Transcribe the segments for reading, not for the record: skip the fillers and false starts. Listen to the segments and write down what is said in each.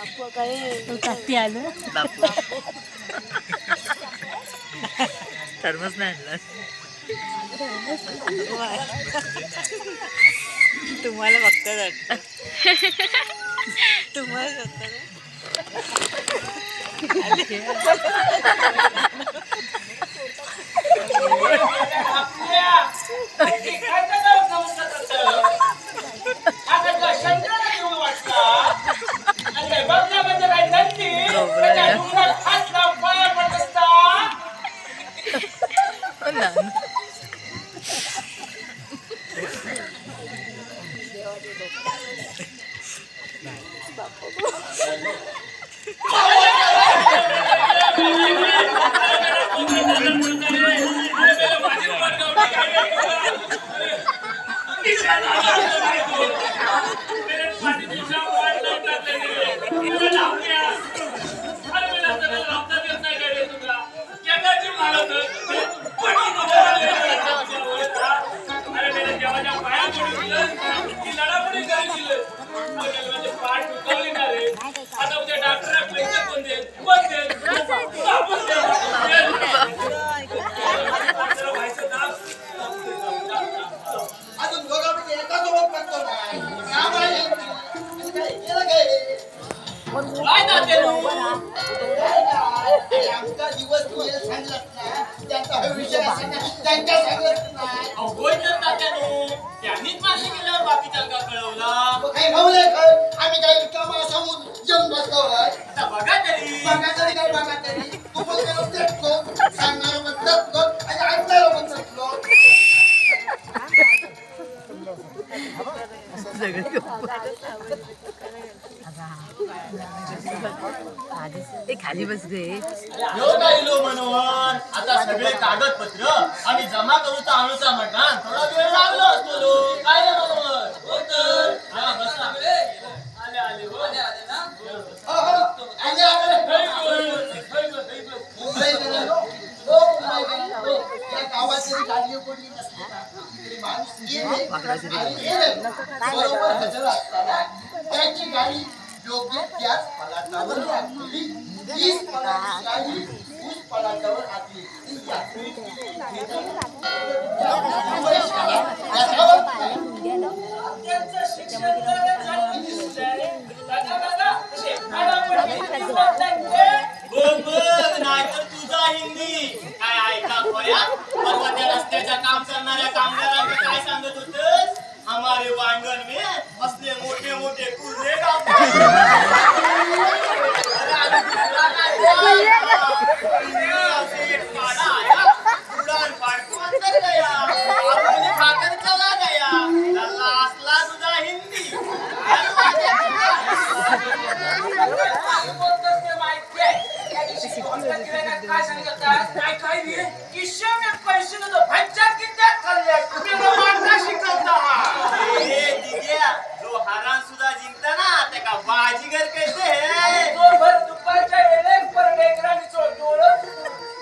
ताती आलं बापू थर्मस नाही आणला तुम्हाला बघता वाटतं तुम्हाला खाली बस गे मनोहर आता सगळे कागदपत्र आम्ही जमा करूचा आणूचा म्हटला थोडा वेळ लागलो असतो काय रे मनोहर बसा आले आले हो आले ना गावाची गाडी पडली नसते माणूस त्याची गाडी योग्य त्याच पलाटावर लागली 20 पलाटाची उस पलाटावर आली नाहीतर तुझा हिंदी काय ऐका खोया त्या रस्त्याच्या काम करणाऱ्या कामगारांना काय सांगत होतस हमारे वांगण में असले मोठे मोठे कुर्ले उड़ान पाड़को अंदर गया आपने खाकर चला गया लल्ला असला तुझा हिंदी काय सांगतात काय रे किशा में पैसे न तो भज्जा किती खाल्ल्या तुम्ही मारता शिकवता ए दिग्या जो हरान सुद्धा जिंकता ना त्याका बाजीगर कहते हैं तो भर दुपारच्या वेळेला पर लेकरांनी चोळतो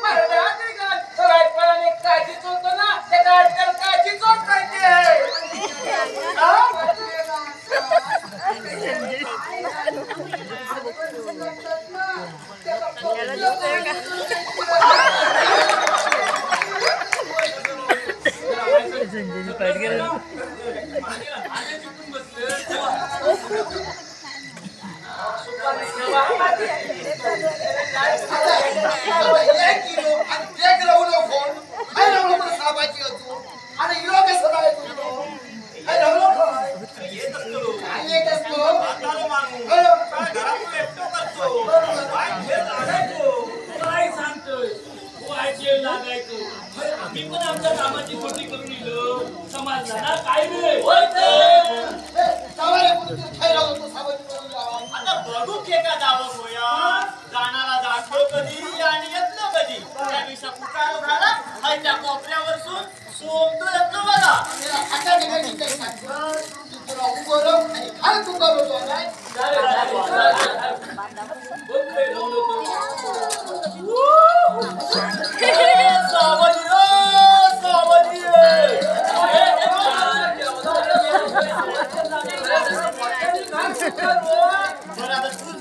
परदा तरी का सराय पराने काजी चोळतो ना त्या गाडकर काजी चोळ करते संजय पाठ गेला आम्ही पण आमच्या कामाची खोटी करून दिलो समाजला ना काय रे आता बघू का दावा होया जाणारा जातो कधी आणि येतो कधी त्या दिवशी पुकार झाला खायच्या कोपऱ्यावर सोमतो येतो बघा आता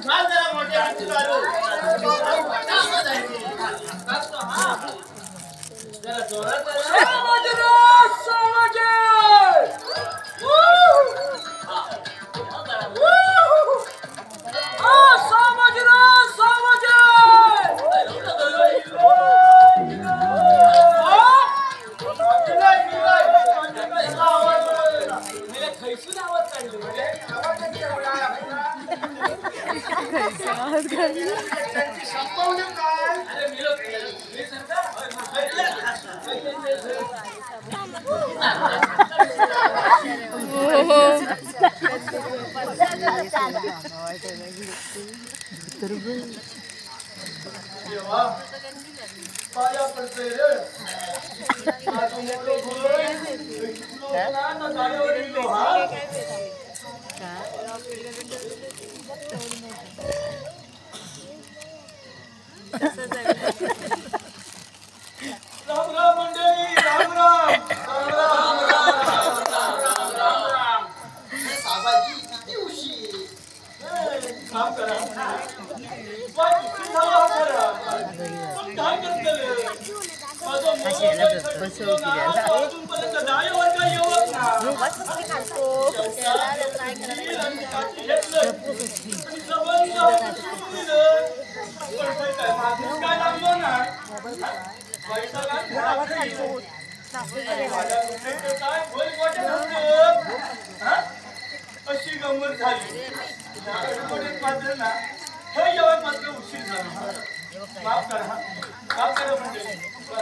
घाल जरा मोठ्या हाती दारू. जरा जोरात राम राम मंडळी, राम राम. साबाजी किती उशीर काम करा. पण किती झाला करा. पण काय करतले? माझं अजूनपर्यंत नाही वर्ग येवत ना. काय लागलो ना अशी गंमत झाली. मात्र ना हे जेवण मात्र उशीर झाला. माफ करा, माफ करा म्हणजे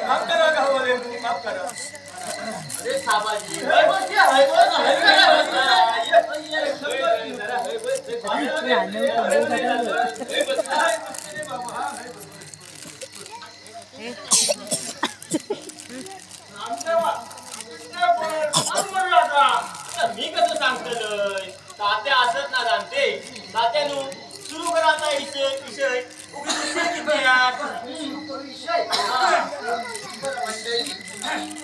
माफ करा गावाले, माफ करा. अरे साबाजी मी कसं सांगतलंय तात्या असत ना जाणते तात्यानु सुरू करा आता विषय विषय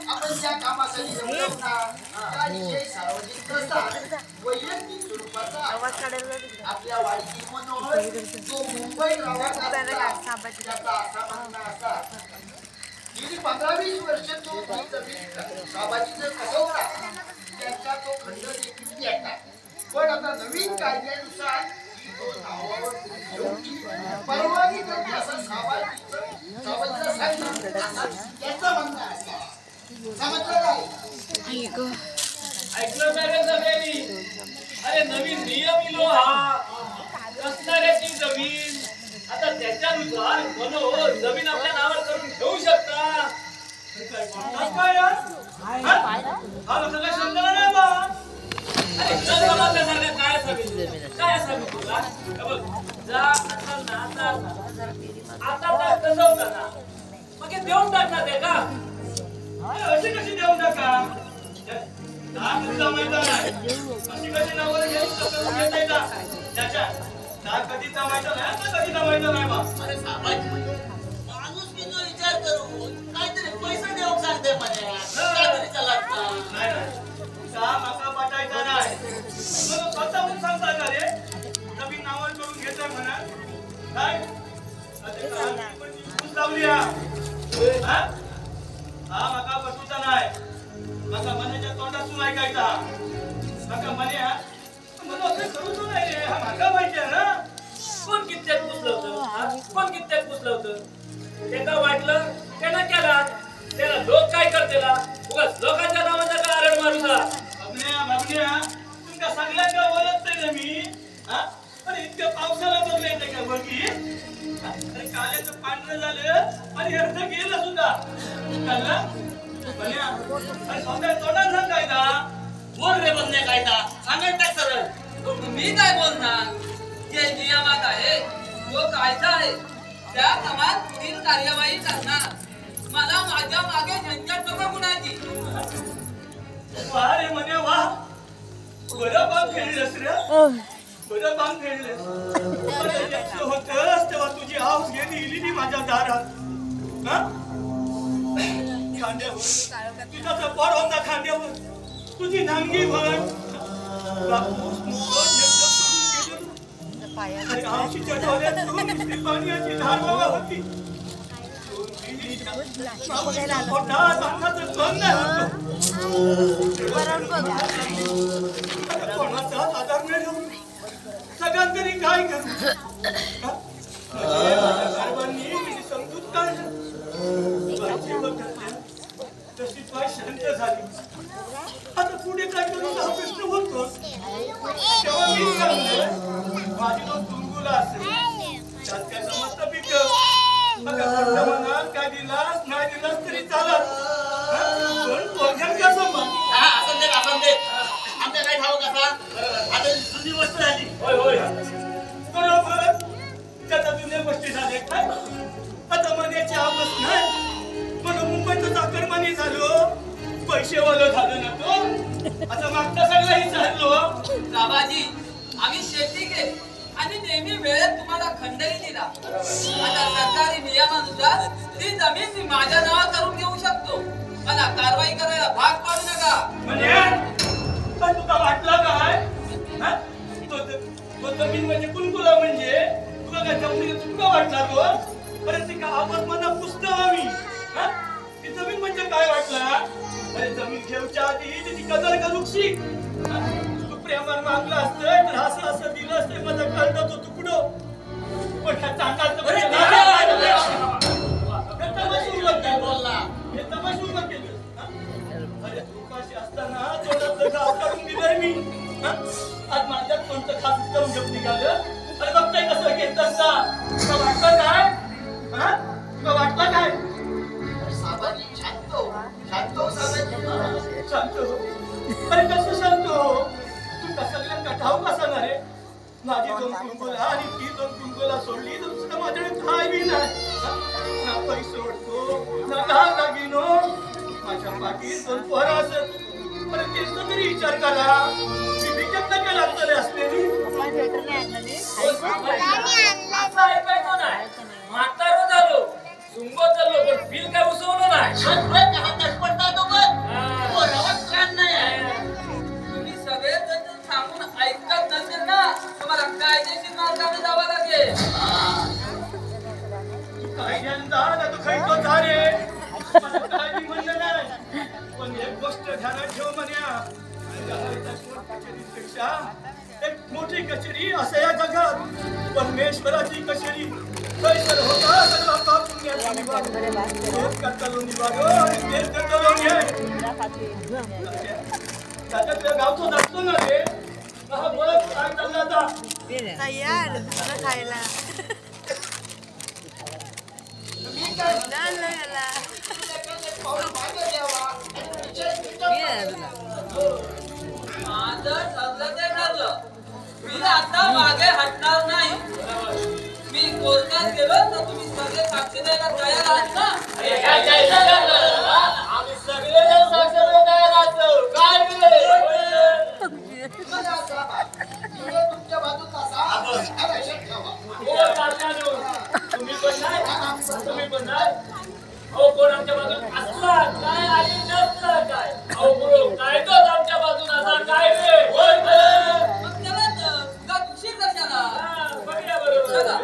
आपण ज्या कामासाठी जमलो ना त्या विषयी सार्वजनिक प्रस्ताव वैयक्तिक स्वरूपाचा आपल्या वाडीची मनोहर जो मुंबई गावात त्याचा असा म्हणणं असा गेली 15-20 वर्ष तो साबाजीचं कसं होता त्यांचा तो खंड देखील घेतला. पण आता नवीन कायद्यानुसार तो नावावर परवानगी करते असं साबाजीला सांगितलं. त्याचं म्हणणं असं समजलं काय? ऐकलं का रे सगळ्यांनी? अरे नवीन नियम इलो हा कसणाऱ्याची जमीन आता त्याच्यानुसार मनोहर जमीन आपल्या नावावर करून घेऊ शकता. काय यार? हा सगळं समजलं नाही बा. अरे न समजल्यासारखं काय असावी काय असावी तुला? बघ जा असाल ना आता कसं होतं ना मग हे देऊन टाकणार ते का? अशी कशी देऊन टाका? अशी कशी नावावर घेऊन घेता येतात त्याच्या कधी जमायचं नाही आता कधी जमायचं नाही बा. अरे साबाजी माणूस की जो विचार करून काहीतरी पैसे देऊ सांगते मला काहीतरी चालत नाही का माका पटायचा नाही स्वतःहून सांगता का रे नवीन नावावर करून घेतोय म्हणा काय लावली हा माका बसूचा नाही माका मनाच्या तोंडातून ऐकायचा माका मने हा मला असं करूच नाही रे हा माका माहिती आहे ना. कोण कित्येक पुसलं होतं कोण कित्येक पुसलं होतं त्याला वाटलं त्यानं केला त्याला लोक काय करतेला उगाच लोकांच्या नावाचा का आरड मारूचा मागण्या तुमच्या सगळ्यांना ओळखतोय ना मी पण इतक्या पावसाला बघले येते का बघी अरे काल्याचं पांढरं झालं आणि अर्ध गेलं सुद्धा कळलं अरे स्वतः तोंडात सांगायचा बोल रे बंदे कायदा सांगायचं टाक सरळ मी काय बोलणार जे नियमात आहे जो कायदा आहे त्या कामात पुढील कार्यवाही करणार. मला माझ्या मागे झंझट नको कुणाची. वा रे म्हणे वा बरं बाम खेळलेस रे बरं बाम खेळलेस होतस तेव्हा तुझी हाऊस गेली इली माझ्या दारात खांद्यावर तुझा सपोर्ट होता खांद्यावर तुझी नांगी भर आणि आमशीच्या डोळ्यातून नुसती पाण्याची धार बाबा होती. पोटात अन्नाचं कण नाही होतं. कोणाचा आधार मिळेल सगळ्यात तरी काय करू? सर्वांनी मी समजूत काढलं. तशी पाय शांत झाली. आता पुढे काय करू हा प्रश्न होतो. तेव्हा मी सांगलं माझी दोन तुंगुला असेल त्यात काय समजतं पिक मनात काय दिलास नाही दिलास तरी चालत पण पोरग्यात का समज आमच्या काय ठाऊ कसा आता जुनी गोष्ट झाली. होय होय बरोबर त्याचा जुन्या गोष्टी झाल्या काय आता मनाची आवस नाही म्हणून मुंबईचं चाकरमानी झालो पैसेवालं झालं ना तो आता मागचा सगळाही चाललो. बाबाजी आम्ही शेती केली आणि नेहमी वेळेत तुम्हाला खंडही दिला. आता सरकारी नियमानुसार ती जमीन मी माझ्या नावावर करून घेऊ शकतो. मला कारवाई करायला भाग पाडू नका. म्हणजे पण तुका वाटला काय तो जमीन म्हणजे कुलकुला म्हणजे तुला काय जमिनीला तुका वाटला तो परत ती का आवाज मला पुसतो आम्ही ती जमीन म्हणजे काय वाटला अरे जमीन घेऊच्या आधी तिची कदर करू शिक. तू प्रेमान मागला असतं तर असं असं दिलं असतं माझा कळतं तो तुकडो पण ह्या चांगला बोलला हे तमाशा उभं केलं. अरे उपाशी असताना तोंडातलं घास काढून दिलंय मी. आज माझ्यात कोणतं खास करून घेऊन निघालं. अरे बघताय कसं घेत असता तुला वाटलं काय तुला वाटलं काय साबाजी शांत हो साबाजी. शांत हो अरे कसं शांत हो तू सगळ्यांना ठाऊक असणार रे माझी दोन कुंकुला आणि ती दोन कुंकुला सोडली तर दुसरं माझ्याकडे काय बी नाही. ना पैसे सोडतो ना दहा दागिनो माझ्या पाठीत दोन पोरं असत पण त्यांचा तरी विचार करा मी विकत नका लागतले असलेली म्हातारो झालो सुंगो चाललो पण बिल काय उसवलं नाही. तुम्ही सगळे जण सांगून ऐकत नसेल ना तुम्हाला कायदेशीर मार्गाने जावं लागेल. काय ज्ञानदा ना तू खायचो जा रे मला काय बी म्हणलं नाही पण एक गोष्ट ध्यानात ठेव म्हण्या कचेरीपेक्षा एक मोठी कचेरी असं या जगात परमेश्वराची कचेरी कैसर होता सगळा पाप पुण्याचा निवारो तेच कर्तलो निवारो आणि तेच कर्तलो न्याय त्याच्यातल्या गावचं जातो ना रे हा बोला काय चालला आता तयार खायला मी काय पाऊल मागे द्यावा आणि विचार माझं ठरलं ते ठरलं. मी आता मागे हटणार नाही. मी कोर्टात गेलो तर तुम्ही सगळे साक्षी द्यायला तयार आहात ना? आम्ही सगळे जण साक्षर तयार असतो. काय तुमच्या बाजूचा असा लक्षात ठेवा. तुम्ही पण नाही तुम्ही पण नाही. अहो कोण आमच्या बाजून असला काय आणि नसला काय अहो गुरु काय तोच आमच्या बाजून असा काय रे होय मग त्याला का उशीर कशाला? बघूया बरोबर चला.